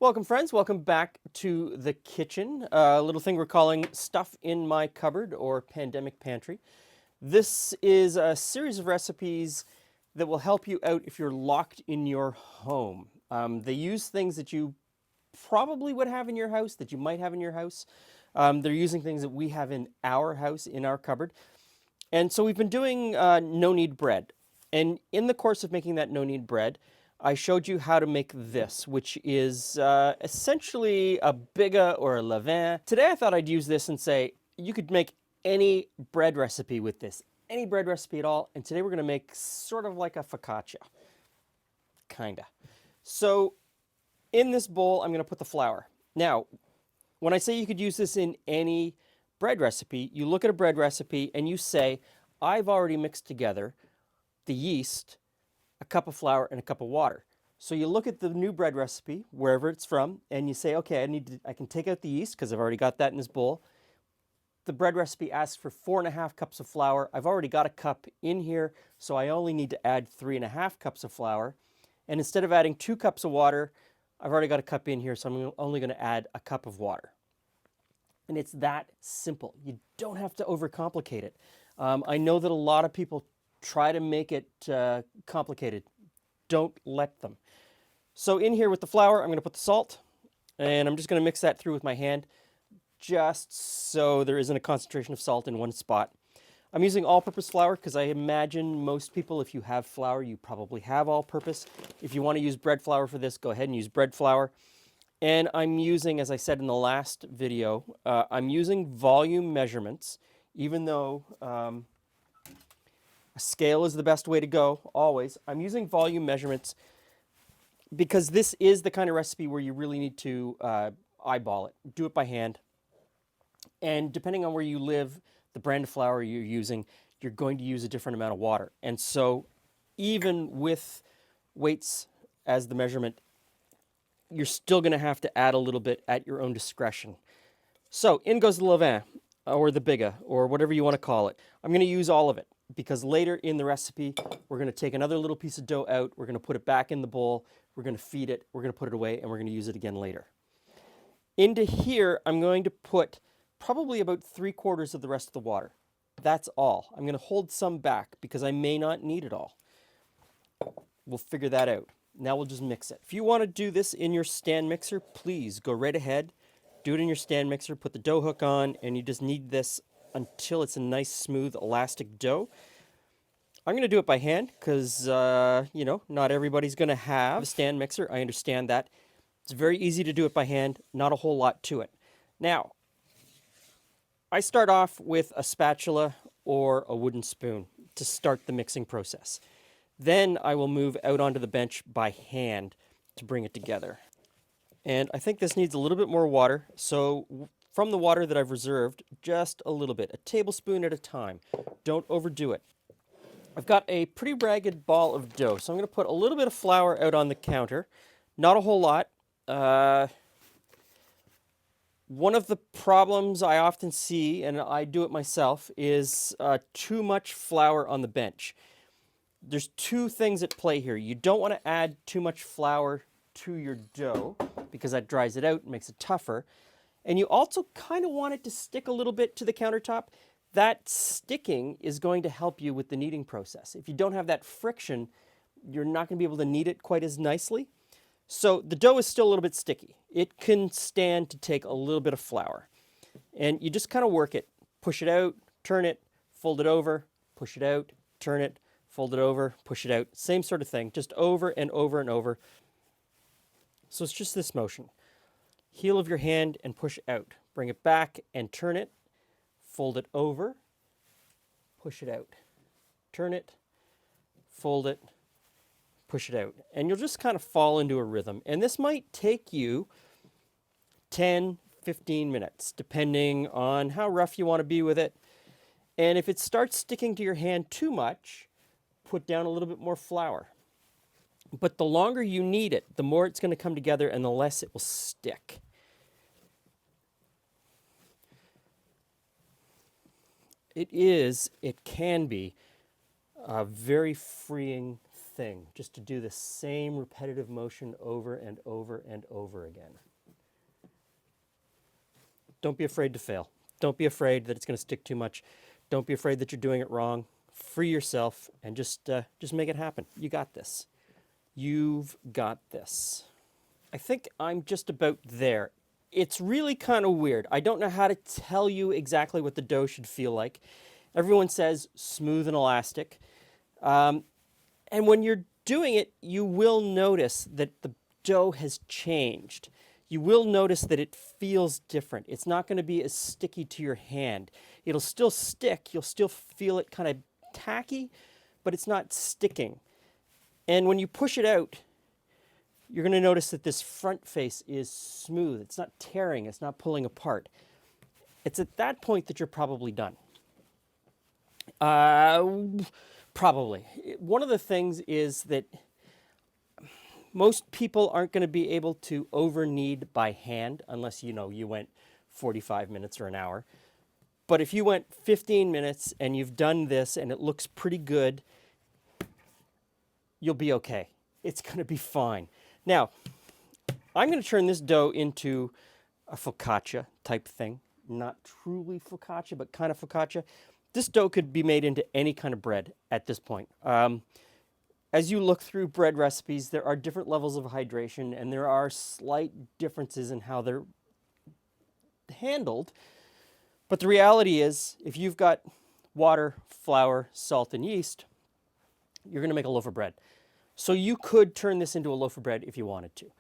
Welcome, friends. Welcome back to the kitchen. A little thing we're calling Stuff in My Cupboard or Pandemic Pantry. This is a series of recipes that will help you out if you're locked in your home. They use things that you probably would have in your house, that you might have in your house. They're using things that we have in our house, in our cupboard. And so we've been doing no-knead bread. And in the course of making that no-knead bread, I showed you how to make this, which is essentially a biga or a levain. Today I thought I'd use this and say, you could make any bread recipe with this, any bread recipe at all. And today we're gonna make sort of like a focaccia, kinda. So in this bowl, I'm gonna put the flour. Now, when I say you could use this in any bread recipe, you look at a bread recipe and you say, I've already mixed together the yeast, a cup of flour, and a cup of water. So you look at the new bread recipe, wherever it's from, and you say, okay, I can take out the yeast because I've already got that in this bowl. The bread recipe asks for 4.5 cups of flour. I've already got a cup in here, so I only need to add 3.5 cups of flour. And instead of adding 2 cups of water, I've already got a cup in here, so I'm only going to add a cup of water. And it's that simple. You don't have to overcomplicate it. I know that a lot of people try to make it complicated. Don't let them. So in here with the flour, I'm going to put the salt, and I'm just going to mix that through with my hand, just so there isn't a concentration of salt in one spot. I'm using all-purpose flour because I imagine most people, if you have flour, you probably have all-purpose. If you want to use bread flour for this, go ahead and use bread flour. And I'm using, as I said in the last video, I'm using volume measurements, even though a scale is the best way to go, always. I'm using volume measurements because this is the kind of recipe where you really need to eyeball it. Do it by hand. And depending on where you live, the brand of flour you're using, you're going to use a different amount of water. And so even with weights as the measurement, you're still going to have to add a little bit at your own discretion. So in goes the levain, or the biga, or whatever you want to call it. I'm going to use all of it because later in the recipe, we're going to take another little piece of dough out, we're going to put it back in the bowl, we're going to feed it, we're going to put it away, and we're going to use it again later. Into here, I'm going to put probably about 3/4 of the rest of the water. That's all. I'm going to hold some back because I may not need it all. We'll figure that out. Now we'll just mix it. If you want to do this in your stand mixer, please go right ahead. Do it in your stand mixer, put the dough hook on, and you just knead this until it's a nice, smooth, elastic dough. I'm going to do it by hand because, you know, not everybody's going to have a stand mixer. I understand that. It's very easy to do it by hand, not a whole lot to it. Now, I start off with a spatula or a wooden spoon to start the mixing process. Then I will move out onto the bench by hand to bring it together. And I think this needs a little bit more water, so from the water that I've reserved, just a little bit, a tablespoon at a time. Don't overdo it. I've got a pretty ragged ball of dough, so I'm going to put a little bit of flour out on the counter. Not a whole lot. One of the problems I often see, and I do it myself, is too much flour on the bench. There's two things at play here. You don't want to add too much flour to your dough because that dries it out and makes it tougher. And you also kind of want it to stick a little bit to the countertop. That sticking is going to help you with the kneading process. If you don't have that friction, you're not going to be able to knead it quite as nicely. So the dough is still a little bit sticky. It can stand to take a little bit of flour. And you just kind of work it. Push it out, turn it, fold it over, push it out, turn it, fold it over, push it out. Same sort of thing, just over and over and over. So it's just this motion. Heel of your hand and push out. Bring it back and turn it, fold it over, push it out. Turn it, fold it, push it out. And you'll just kind of fall into a rhythm. And this might take you 10, 15 minutes, depending on how rough you want to be with it. And if it starts sticking to your hand too much, put down a little bit more flour. But the longer you knead it, the more it's going to come together and the less it will stick. It can be a very freeing thing, just to do the same repetitive motion over and over and over again. Don't be afraid to fail. Don't be afraid that it's going to stick too much. Don't be afraid that you're doing it wrong. Free yourself and just make it happen. You got this. You've got this. I think I'm just about there. It's really kind of weird. I don't know how to tell you exactly what the dough should feel like. Everyone says smooth and elastic. And when you're doing it, you will notice that the dough has changed. You will notice that it feels different. It's not going to be as sticky to your hand. It'll still stick. You'll still feel it kind of tacky, but it's not sticking. And when you push it out, you're going to notice that this front face is smooth. It's not tearing. It's not pulling apart. It's at that point that you're probably done. Probably. One of the things is that most people aren't going to be able to over knead by hand unless you went 45 minutes or an hour. But if you went 15 minutes and you've done this and it looks pretty good, you'll be okay. It's going to be fine. Now, I'm going to turn this dough into a focaccia type thing. Not truly focaccia, but kind of focaccia. This dough could be made into any kind of bread at this point. As you look through bread recipes, there are different levels of hydration and there are slight differences in how they're handled. But the reality is, if you've got water, flour, salt, and yeast, you're going to make a loaf of bread. So you could turn this into a loaf of bread if you wanted to.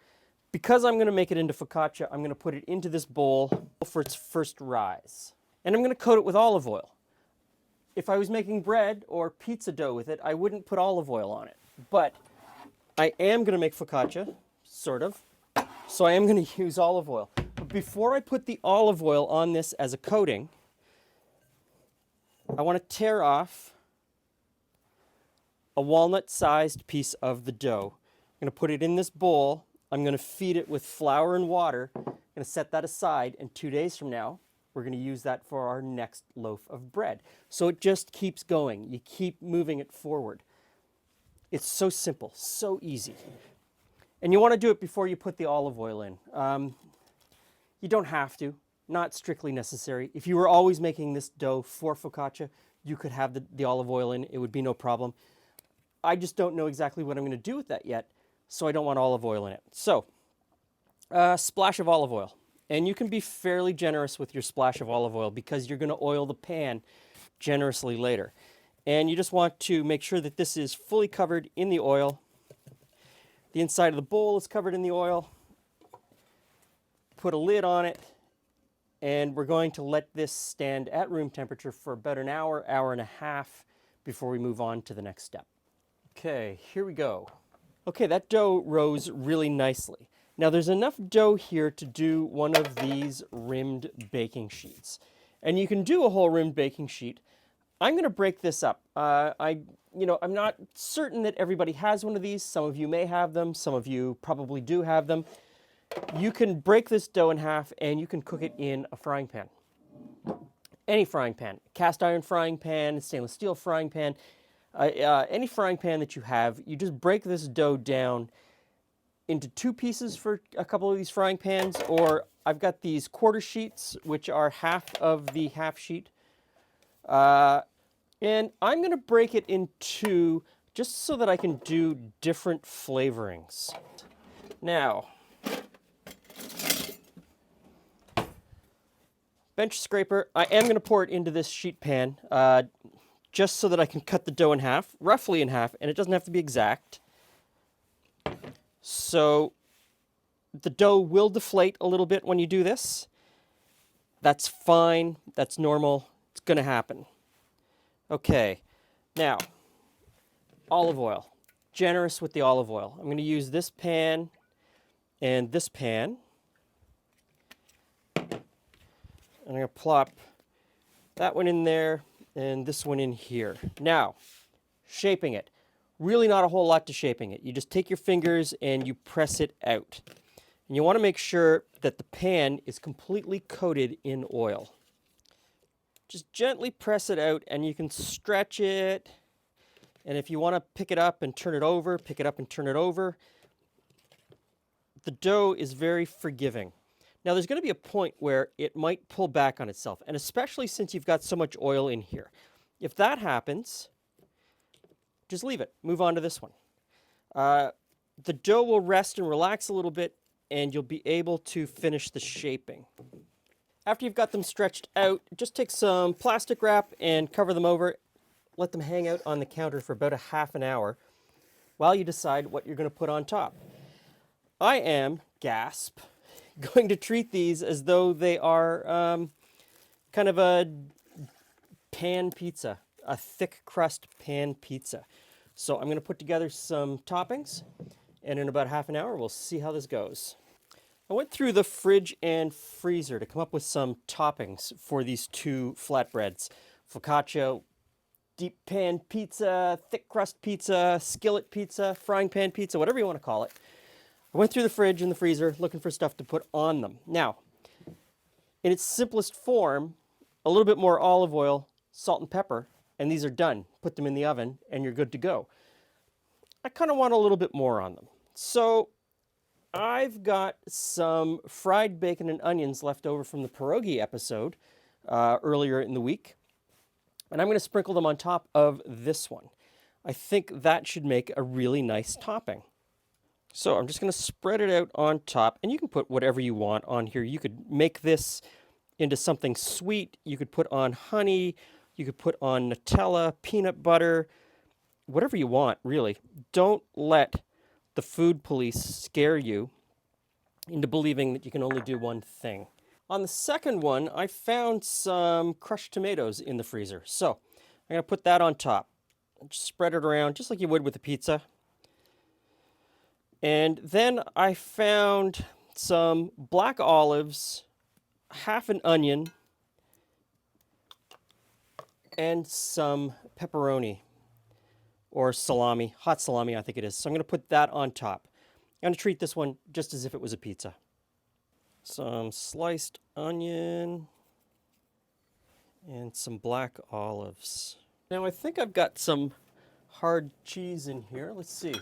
Because I'm going to make it into focaccia, I'm going to put it into this bowl for its first rise. And I'm going to coat it with olive oil. If I was making bread or pizza dough with it, I wouldn't put olive oil on it. But I am going to make focaccia, sort of. So I am going to use olive oil. But before I put the olive oil on this as a coating, I want to tear off a walnut-sized piece of the dough. I'm going to put it in this bowl. I'm going to feed it with flour and water. I'm going to set that aside, and 2 days from now, we're going to use that for our next loaf of bread. So it just keeps going. You keep moving it forward. It's so simple, so easy. And you want to do it before you put the olive oil in. You don't have to, not strictly necessary. If you were always making this dough for focaccia, you could have the olive oil in. It would be no problem. I just don't know exactly what I'm going to do with that yet, so I don't want olive oil in it. So, a splash of olive oil. And you can be fairly generous with your splash of olive oil because you're going to oil the pan generously later. And you just want to make sure that this is fully covered in the oil. The inside of the bowl is covered in the oil. Put a lid on it. And we're going to let this stand at room temperature for about an hour, hour and a half before we move on to the next step. Okay, here we go. Okay, that dough rose really nicely. Now there's enough dough here to do one of these rimmed baking sheets. And you can do a whole rimmed baking sheet. I'm going to break this up. I'm not certain that everybody has one of these. Some of you may have them. Some of you probably do have them. You can break this dough in half and you can cook it in a frying pan. Any frying pan. Cast iron frying pan, stainless steel frying pan. Any frying pan that you have, you just break this dough down into 2 pieces for a couple of these frying pans, or I've got these quarter sheets, which are half of the half sheet. And I'm going to break it in 2 just so that I can do different flavorings. Now, bench scraper, I am going to pour it into this sheet pan just so that I can cut the dough in half, roughly in half, and it doesn't have to be exact. So the dough will deflate a little bit when you do this. That's fine. That's normal. It's going to happen. Okay. Now, olive oil. Generous with the olive oil. I'm going to use this pan and this pan. And I'm going to plop that one in there and this one in here. Now, shaping it. Really not a whole lot to shaping it. You just take your fingers and you press it out. And you want to make sure that the pan is completely coated in oil. Just gently press it out and you can stretch it. And if you want to pick it up and turn it over, pick it up and turn it over. The dough is very forgiving. Now there's going to be a point where it might pull back on itself, and especially since you've got so much oil in here. If that happens, just leave it. Move on to this one. The dough will rest and relax a little bit, and you'll be able to finish the shaping. After you've got them stretched out, just take some plastic wrap and cover them over. Let them hang out on the counter for about a half an hour while you decide what you're going to put on top. I am, gasp, going to treat these as though they are kind of a pan pizza, a thick crust pan pizza. So I'm going to put together some toppings, and in about half an hour, we'll see how this goes. I went through the fridge and freezer to come up with some toppings for these two flatbreads. Focaccia, deep pan pizza, thick crust pizza, skillet pizza, frying pan pizza, whatever you want to call it. I went through the fridge and the freezer looking for stuff to put on them. Now, in its simplest form, a little bit more olive oil, salt and pepper, and these are done. Put them in the oven and you're good to go. I kind of want a little bit more on them. So I've got some fried bacon and onions left over from the pierogi episode earlier in the week. And I'm going to sprinkle them on top of this one. I think that should make a really nice topping. So I'm just going to spread it out on top, and you can put whatever you want on here. You could make this into something sweet. You could put on honey. You could put on Nutella, peanut butter, whatever you want, really. Don't let the food police scare you into believing that you can only do one thing. On the second one, I found some crushed tomatoes in the freezer. So I'm going to put that on top. Just spread it around just like you would with a pizza. And then I found some black olives, half an onion, and some pepperoni or salami, hot salami I think it is. So I'm going to put that on top. I'm going to treat this one just as if it was a pizza. Some sliced onion and some black olives. Now I think I've got some hard cheese in here. Let's see.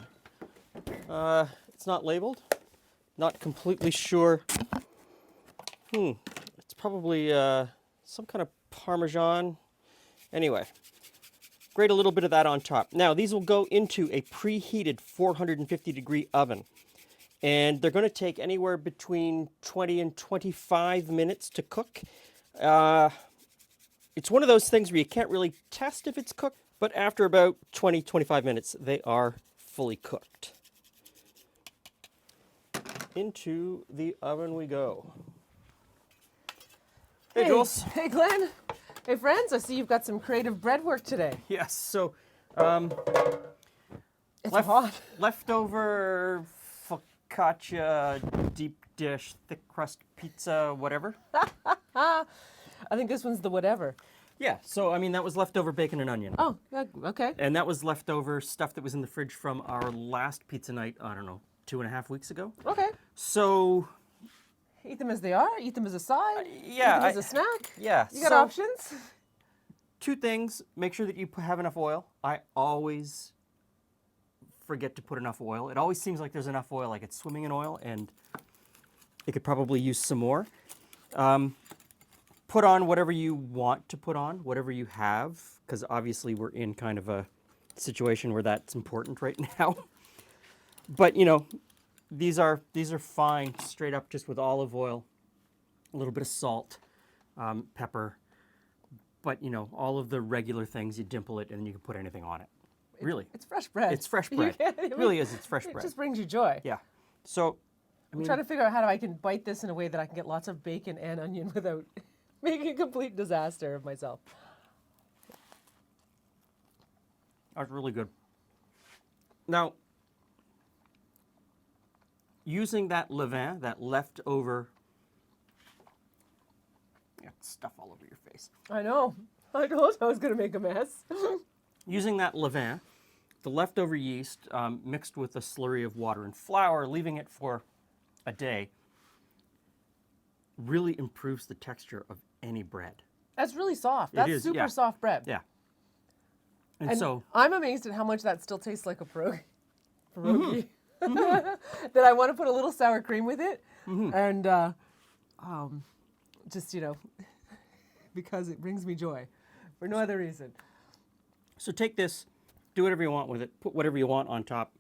It's not labeled. Not completely sure. It's probably some kind of Parmesan. Anyway, grate a little bit of that on top. Now, these will go into a preheated 450-degree oven. And they're going to take anywhere between 20 and 25 minutes to cook. It's one of those things where you can't really test if it's cooked, but after about 20, 25 minutes, they are fully cooked. Into the oven we go. Hey, Jules. Hey, Glenn. Hey, friends. I see you've got some creative bread work today. Yes, so It's hot. leftover focaccia, deep dish, thick crust pizza, whatever. I think this one's the whatever. Yeah, so I mean, that was leftover bacon and onion. Oh, okay. And that was leftover stuff that was in the fridge from our last pizza night, I don't know, 2.5 weeks ago. Okay. So, Eat them as they are. Eat them as a side. yeah, Eat them as a snack. yeah. You got so, options. Two things. Make sure that you have enough oil. I always forget to put enough oil. It always seems like there's enough oil, like it's swimming in oil, and it could probably use some more. Put on whatever you want to put on, whatever you have, because obviously we're in kind of a situation where that's important right now. But you know, these are fine straight up just with olive oil, a little bit of salt, pepper. But you know, all of the regular things, you dimple it and then you can put anything on it. Really, It's fresh bread. it's fresh bread. It really is. It's fresh It bread. just brings you joy. Yeah. So, I'm trying to figure out how I can bite this in a way that I can get lots of bacon and onion without making a complete disaster of myself. that's really good. Now, using that levain, that leftover, you got stuff all over your face. I know. I told you I was going to make a mess. Using that levain, the leftover yeast mixed with a slurry of water and flour, leaving it for a day, really improves the texture of any bread. That's really soft. That's is, super yeah. soft bread. Yeah. And so, I'm amazed at how much that still tastes like a pierogi. That I want to put a little sour cream with it, and just because it brings me joy, for no other reason. so take this, do whatever you want with it, put whatever you want on top,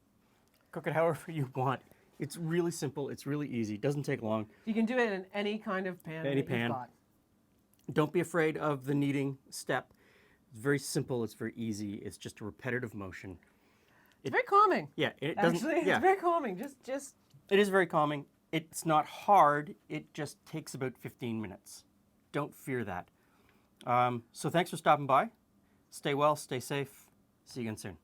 cook it however you want. It's really simple. It's really easy. It doesn't take long. You can do it in any kind of pan Any that pan. you've got. Don't be afraid of the kneading step. It's very simple. It's very easy. It's just a repetitive motion. It's very calming. Yeah, it doesn't. Actually, Yeah, it's very calming. Just it is very calming. It's not hard. It just takes about 15 minutes. Don't fear that. So thanks for stopping by. Stay well. Stay safe. See you again soon.